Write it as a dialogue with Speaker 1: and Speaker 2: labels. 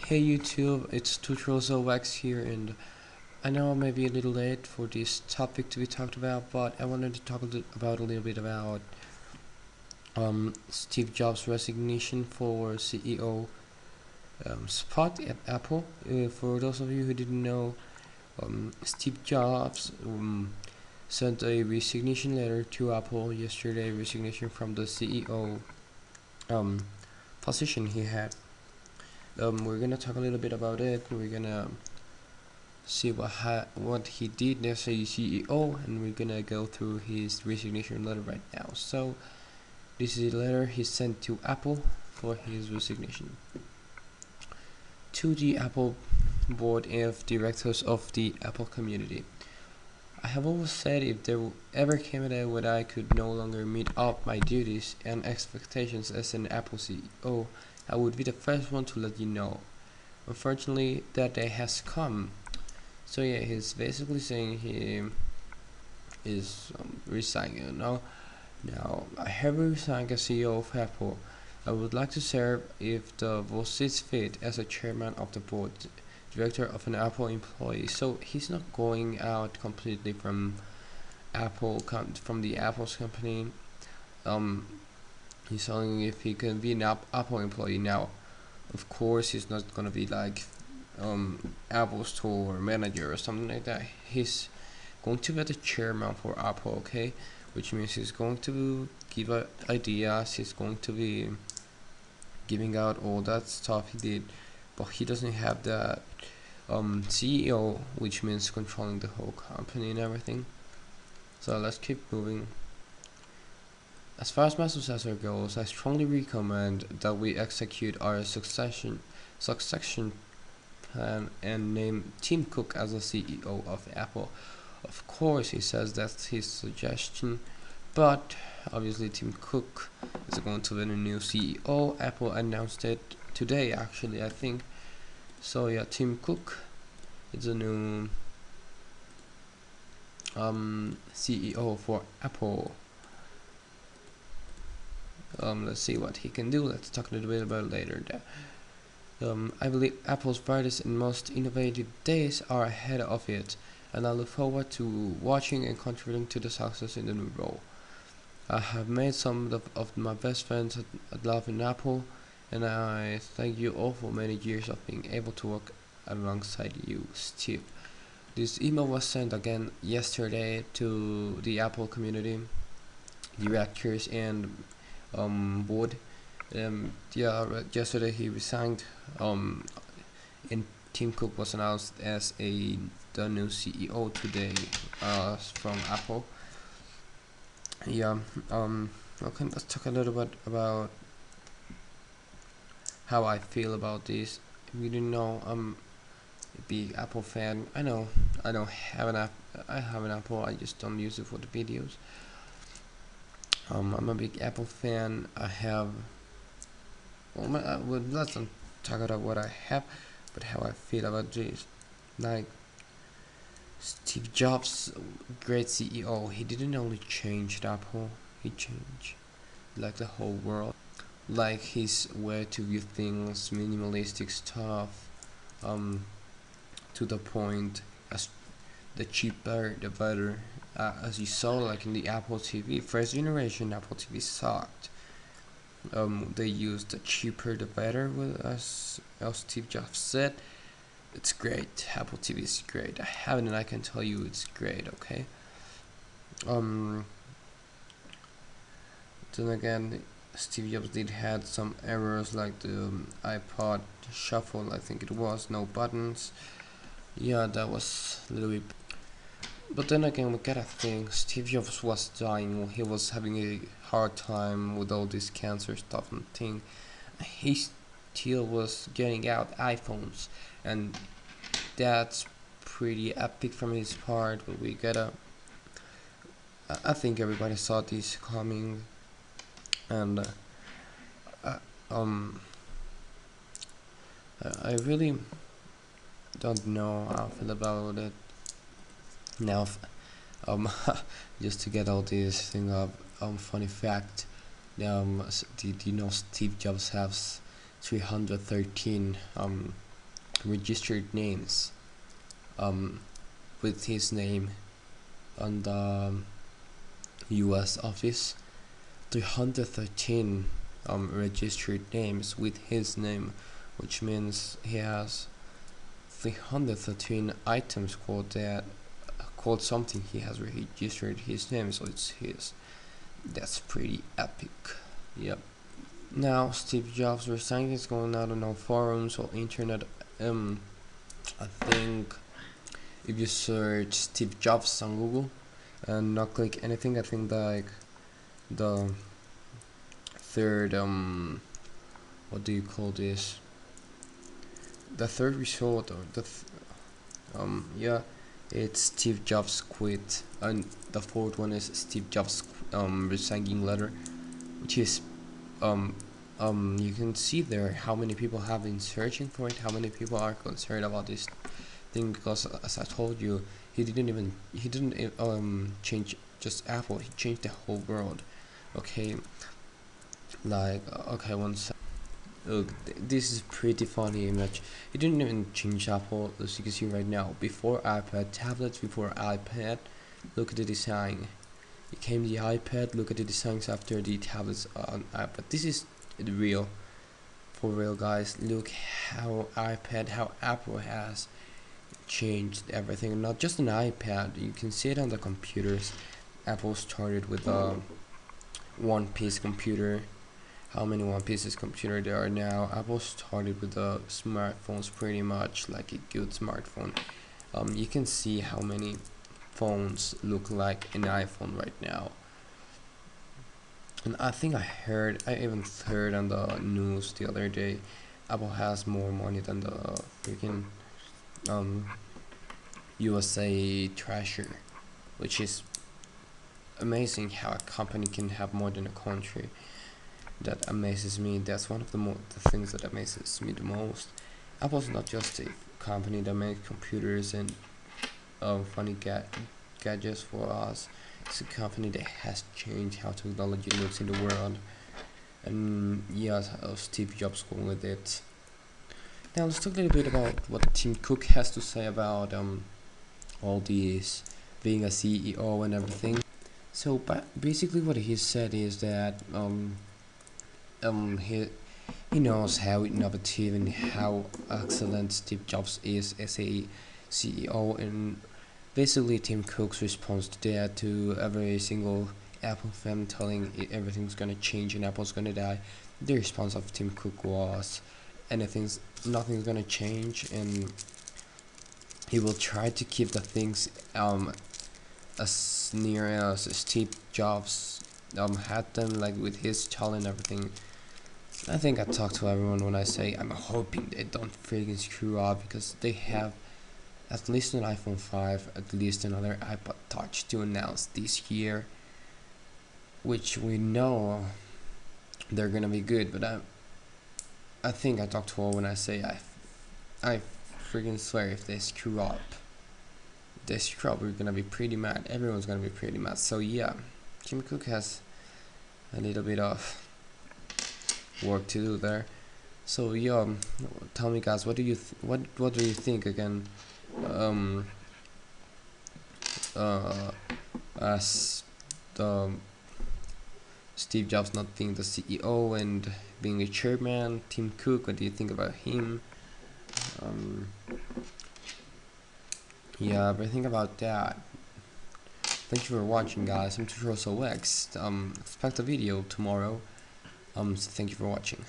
Speaker 1: Hey YouTube, it's Tutorials here, and I know I may be a little late for this topic to be talked about, but I wanted to talk about a little bit about Steve Jobs' resignation for CEO spot at Apple. For those of you who didn't know, Steve Jobs sent a resignation letter to Apple yesterday, resignation from the CEO um, position he had. We're gonna talk a little bit about it. We're gonna see what he did as a CEO, and we're gonna go through his resignation letter right now. So this is a letter he sent to Apple for his resignation. To the Apple board of directors of the Apple community. I have always said if there ever came a day when I could no longer meet up my duties and expectations as an Apple CEO, I would be the first one to let you know. Unfortunately, that day has come. So yeah, he's basically saying he is resigning. Now I have resigned as CEO of Apple. I would like to serve if the vote sees fit as a chairman of the board, director of an Apple employee. So he's not going out completely from from the Apple's company. Um, he's telling if he can be an Apple employee now. Of course, he's not gonna be like Apple Store manager or something like that. He's going to be the chairman for Apple, okay? Which means he's going to give ideas. He's going to be giving out all that stuff he did, but he doesn't have that CEO, which means controlling the whole company and everything. So let's keep moving. As far as my successor goes, I strongly recommend that we execute our succession plan and name Tim Cook as the CEO of Apple. Of course, he says that's his suggestion, but obviously Tim Cook is going to be the new CEO. Apple announced it today, actually, I think. So yeah, Tim Cook is the new CEO for Apple. Let's see what he can do. Let's talk a little bit about it later. I believe Apple's brightest and most innovative days are ahead of it, and I look forward to watching and contributing to the success in the new role. I have made some of my best friends at Love in Apple, and I thank you all for many years of being able to work alongside you, Steve. This email was sent again yesterday to the Apple community directors and board. Yesterday he resigned. And Tim Cook was announced as the new CEO today, from Apple. Yeah. Okay. Let's talk a little bit about how I feel about this. If you didn't know, I'm a big Apple fan. I know. I don't have an app. I have an Apple. I just don't use it for the videos. I'm a big Apple fan. I have. Well, let's not talk about what I have, but how I feel about this. Like Steve Jobs, great CEO. He didn't only change Apple. He changed like the whole world. Like his way to view things, minimalistic stuff, to the point. As the cheaper, the better. As you saw, like in the Apple TV, first generation Apple TV sucked. They used the cheaper the better, as Steve Jobs said. It's great. Apple TV is great. I have it, and I can tell you it's great. Okay. Um. Then again, Steve Jobs did had some errors like the iPod Shuffle. I think it was no buttons. Yeah, that was a little bit. But then again, we gotta think Steve Jobs was dying. He was having a hard time with all this cancer stuff and thing. He still was getting out iPhones, and that's pretty epic from his part. But we gotta. I think everybody saw this coming, and uh, um, I really don't know how I feel about it now. Um, just to get all this thing up. Funny fact. Did you know Steve Jobs has 313 registered names with his name on the US office. 313 registered names with his name, which means he has 313 items called something he has registered his name, so it's his. That's pretty epic. Yep. Now Steve Jobs Resigns is going out on all forums or internet. I think if you search Steve Jobs on Google and not click anything, I think like the third what do you call this, the third result, or the yeah, it's Steve Jobs quit, and the fourth one is Steve Jobs resigning letter, which is you can see there how many people have been searching for it, how many people are concerned about this thing, because as I told you, he didn't change just Apple, he changed the whole world. Okay, like okay, one sec. Look, this is pretty funny image. He didn't even change Apple, as you can see right now. Before iPad tablets, before iPad, look at the design. It came the iPad, look at the designs after the tablets on iPad. This is real, for real guys. Look how how Apple has changed everything. Not just an iPad, you can see it on the computers. Apple started with a one-piece computer. How many one-pieces computer there are now? Apple started with the smartphones, pretty much like a good smartphone. You can see how many phones look like an iPhone right now. And I think I even heard on the news the other day, Apple has more money than the freaking USA Treasure, which is amazing how a company can have more than a country. That amazes me. That's one of the things that amazes me the most. Apple's not just a company that makes computers and funny gadgets for us. It's a company that has changed how technology looks in the world, and yeah, Steve Jobs going with it. Now let's talk a little bit about what Tim Cook has to say about all these being a CEO and everything. So basically what he said is that he knows how innovative and how excellent Steve Jobs is as a CEO, and basically Tim Cook's response to that, to every single Apple fan telling it everything's gonna change and Apple's gonna die, the response of Tim Cook was nothing's gonna change, and he will try to keep the things as near as Steve Jobs had them, like with his style and everything. I think I talk to everyone when I say I'm hoping they don't freaking screw up, because they have at least an iPhone 5, at least another iPod Touch to announce this year, which we know they're gonna be good. But I think I talk to all when I say I freaking swear if they screw up, we're gonna be pretty mad. Everyone's gonna be pretty mad. So yeah, Tim Cook has a little bit of work to do there. So yeah, tell me guys, what do you think again? As the Steve Jobs not being the CEO and being a chairman, Tim Cook, what do you think about him? Yeah, but think about that. Thank you for watching guys. I'm TutorialsOX. Expect a video tomorrow. So thank you for watching.